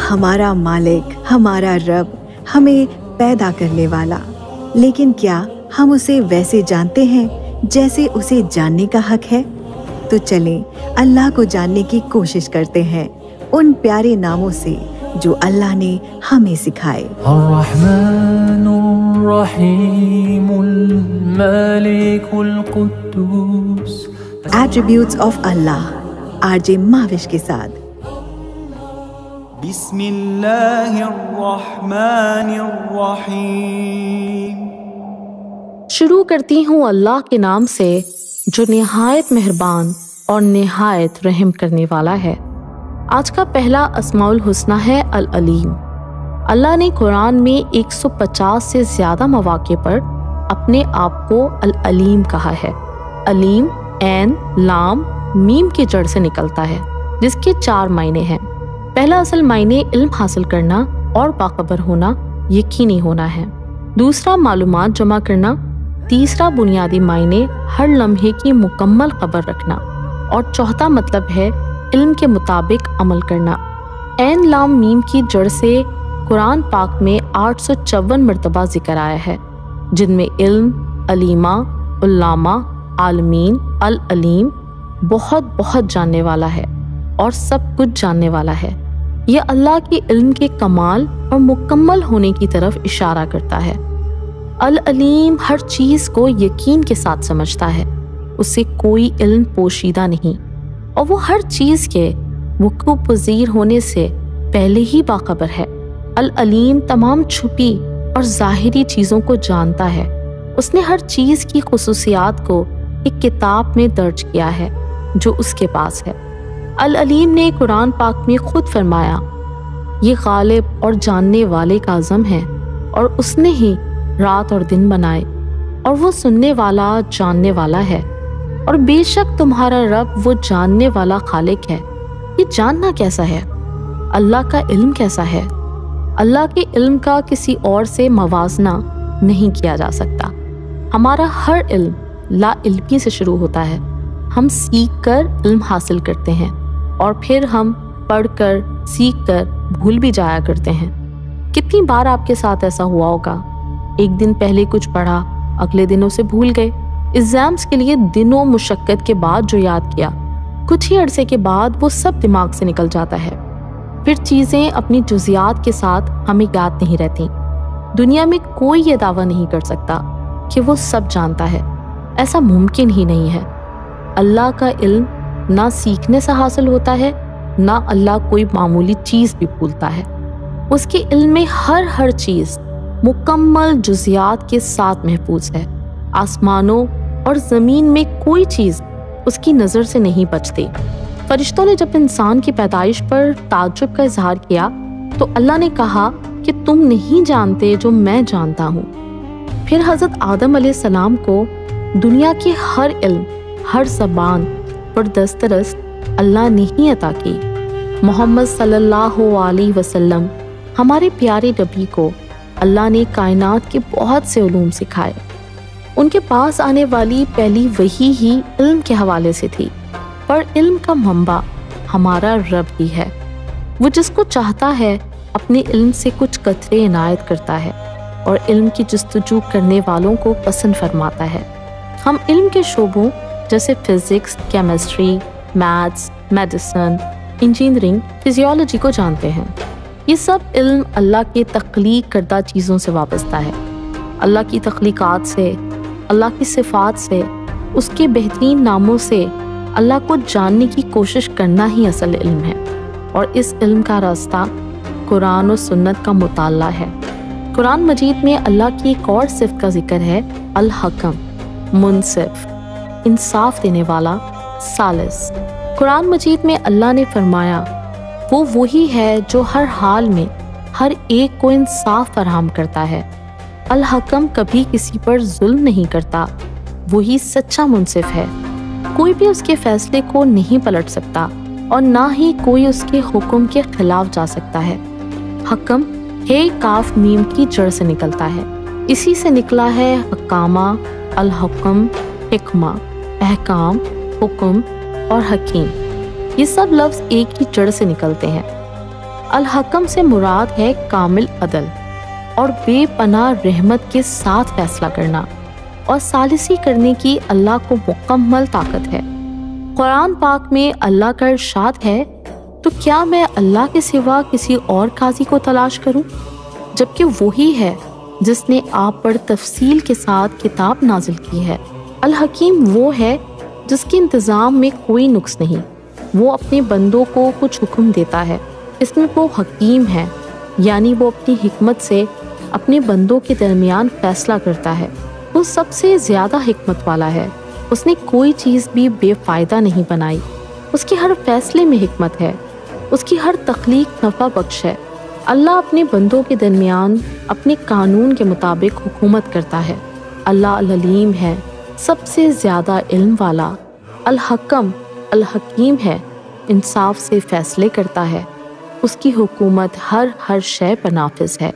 ہمارا مالک، ہمارا رب، ہمیں پیدا کرنے والا، لیکن کیا ہم اسے ویسے جانتے ہیں جیسے اسے جاننے کا حق ہے؟ تو چلیں اللہ کو جاننے کی کوشش کرتے ہیں ان پیارے ناموں سے جو اللہ نے ہمیں سکھائے۔ الرحمن الرحیم المالک القدوس۔ ایٹریبیوٹس آف اللہ، RJ ماوش کے ساتھ۔ بسم اللہ الرحمن الرحیم۔ شروع کرتی ہوں اللہ کے نام سے جو نہایت مہربان اور نہایت رحم کرنے والا ہے۔ آج کا پہلا اسماء الحسنی ہے العلیم۔ اللہ نے قرآن میں 150 سے زیادہ مواقع پر اپنے آپ کو العلیم کہا ہے۔ علیم عین لام میم کی جڑ سے نکلتا ہے، جس کے 4 معنی ہیں۔ پہلا اصل معنی علم حاصل کرنا اور باخبر ہونا، یقینی ہونا ہے۔ دوسرا معلومات جمع کرنا۔ تیسرا بنیادی معنی ہر لمحے کی مکمل خبر رکھنا، اور چوتھا مطلب ہے علم کے مطابق عمل کرنا۔ عین لام میم کی جڑ سے قرآن پاک میں 854 مرتبہ ذکر آیا ہے، جن میں علم، علیمہ، علامہ، عالمین، العلیم بہت جاننے والا ہے اور سب کچھ جاننے والا ہے۔ یہ اللہ کے علم کے کمال اور مکمل ہونے کی طرف اشارہ کرتا ہے۔ العلیم ہر چیز کو یقین کے ساتھ سمجھتا ہے، اس سے کوئی علم پوشیدہ نہیں، اور وہ ہر چیز کے وقوع پذیر ہونے سے پہلے ہی باخبر ہے۔ العلیم تمام چھپی اور ظاہری چیزوں کو جانتا ہے۔ اس نے ہر چیز کی خصوصیات کو ایک کتاب میں درج کیا ہے جو اس کے پاس ہے۔ العلیم نے قرآن پاک میں خود فرمایا، یہ غالب اور جاننے والے کا عزم ہے، اور اس نے ہی رات اور دن بنائے، اور وہ سننے والا جاننے والا ہے، اور بے شک تمہارا رب وہ جاننے والا خالق ہے۔ یہ جاننا کیسا ہے؟ اللہ کا علم کیسا ہے؟ اللہ کے علم کا کسی اور سے موازنہ نہیں کیا جا سکتا۔ ہمارا ہر علم لا علمی سے شروع ہوتا ہے۔ ہم سیکھ کر علم حاصل کرتے ہیں، اور پھر ہم پڑھ کر سیکھ کر بھول بھی جایا کرتے ہیں۔ کتنی بار آپ کے ساتھ ایسا ہوا ہوگا؟ ایک دن پہلے کچھ پڑھا، اگلے دنوں سے بھول گئے۔ ایگزامز کے لیے دنوں مشقت کے بعد جو یاد کیا، کچھ ہی عرصے کے بعد وہ سب دماغ سے نکل جاتا ہے۔ پھر چیزیں اپنی جزیات کے ساتھ ہمیں یاد نہیں رہتی۔ دنیا میں کوئی یہ دعویٰ نہیں کر سکتا کہ وہ سب جانتا ہے، ایسا ممکن ہی نہیں ہے۔ اللہ کا علم نہ سیکھنے سے حاصل ہوتا ہے، نہ اللہ کوئی معمولی چیز بھی بھولتا ہے۔ اس کے علم میں ہر چیز مکمل جزیات کے ساتھ محفوظ ہے۔ آسمانوں اور زمین میں کوئی چیز اس کی نظر سے نہیں بچتی۔ فرشتوں نے جب انسان کی پیدائش پر تعجب کا اظہار کیا تو اللہ نے کہا کہ تم نہیں جانتے جو میں جانتا ہوں۔ پھر حضرت آدم علیہ السلام کو دنیا کے ہر علم، ہر زبان پر دسترست اللہ نے ہی عطا کی۔ محمد صلی اللہ علیہ وسلم ہمارے پیارے نبی کو اللہ نے کائنات کے بہت سے علوم سکھائے۔ ان کے پاس آنے والی پہلی وحی ہی علم کے حوالے سے تھی، پر علم کا منبع ہمارا رب ہی ہے۔ وہ جس کو چاہتا ہے اپنے علم سے کچھ قطرے عنایت کرتا ہے، اور علم کی جستجو کرنے والوں کو پسند فرماتا ہے۔ ہم علم کے شعبوں جیسے physics, chemistry, maths, medicine, engineering, physiology کو جانتے ہیں۔ یہ سب علم اللہ کے تخلیق کردہ چیزوں سے وابستہ ہے۔ اللہ کی تخلیقات سے، اللہ کی صفات سے، اس کے بہترین ناموں سے اللہ کو جاننے کی کوشش کرنا ہی اصل علم ہے، اور اس علم کا راستہ قرآن و سنت کا مطالعہ ہے۔ قرآن مجید میں اللہ کی ایک اور صفت کا ذکر ہے، الحکم، منصف، انصاف دینے والا، ثالث۔ قرآن مجید میں اللہ نے فرمایا، وہ وہی ہے جو ہر حال میں ہر ایک کو انصاف فراہم کرتا ہے۔ الحکم کبھی کسی پر ظلم نہیں کرتا، وہی سچا منصف ہے۔ کوئی بھی اس کے فیصلے کو نہیں پلٹ سکتا، اور نہ ہی کوئی اس کے حکم کے خلاف جا سکتا ہے۔ حکم ہے کاف میم کی جڑ سے نکلتا ہے، اسی سے نکلا ہے حکامہ، الحکم، حکمہ، احکام، حکم اور حکیم۔ یہ سب لفظ ایک ہی جڑ سے نکلتے ہیں۔ الحکم سے مراد ہے کامل عدل اور بے پناہ رحمت کے ساتھ فیصلہ کرنا، اور ثالثی کرنے کی اللہ کو مکمل طاقت ہے۔ قرآن پاک میں اللہ کا ارشاد ہے، تو کیا میں اللہ کے سوا کسی اور قاضی کو تلاش کروں، جبکہ وہی ہے جس نے آپ پر تفصیل کے ساتھ کتاب نازل کی ہے۔ الحکیم وہ ہے جس کے انتظام میں کوئی نقص نہیں، وہ اپنے بندوں کو کچھ حکم دیتا ہے، اس میں وہ حکیم ہے، یعنی وہ اپنی حکمت سے اپنے بندوں کے درمیان فیصلہ کرتا ہے۔ وہ سب سے زیادہ حکمت والا ہے، اس نے کوئی چیز بھی بے فائدہ نہیں بنائی، اس کے ہر فیصلے میں حکمت ہے، اس کی ہر تخلیق نفع بخش ہے۔ اللہ اپنے بندوں کے درمیان اپنے قانون کے مطابق حکومت کرتا ہے۔ اللہ العلیم ہے، سب سے زیادہ علم والا، الحکم الحکیم ہے، انصاف سے فیصلے کرتا ہے، اس کی حکومت ہر شے پر نافذ ہے۔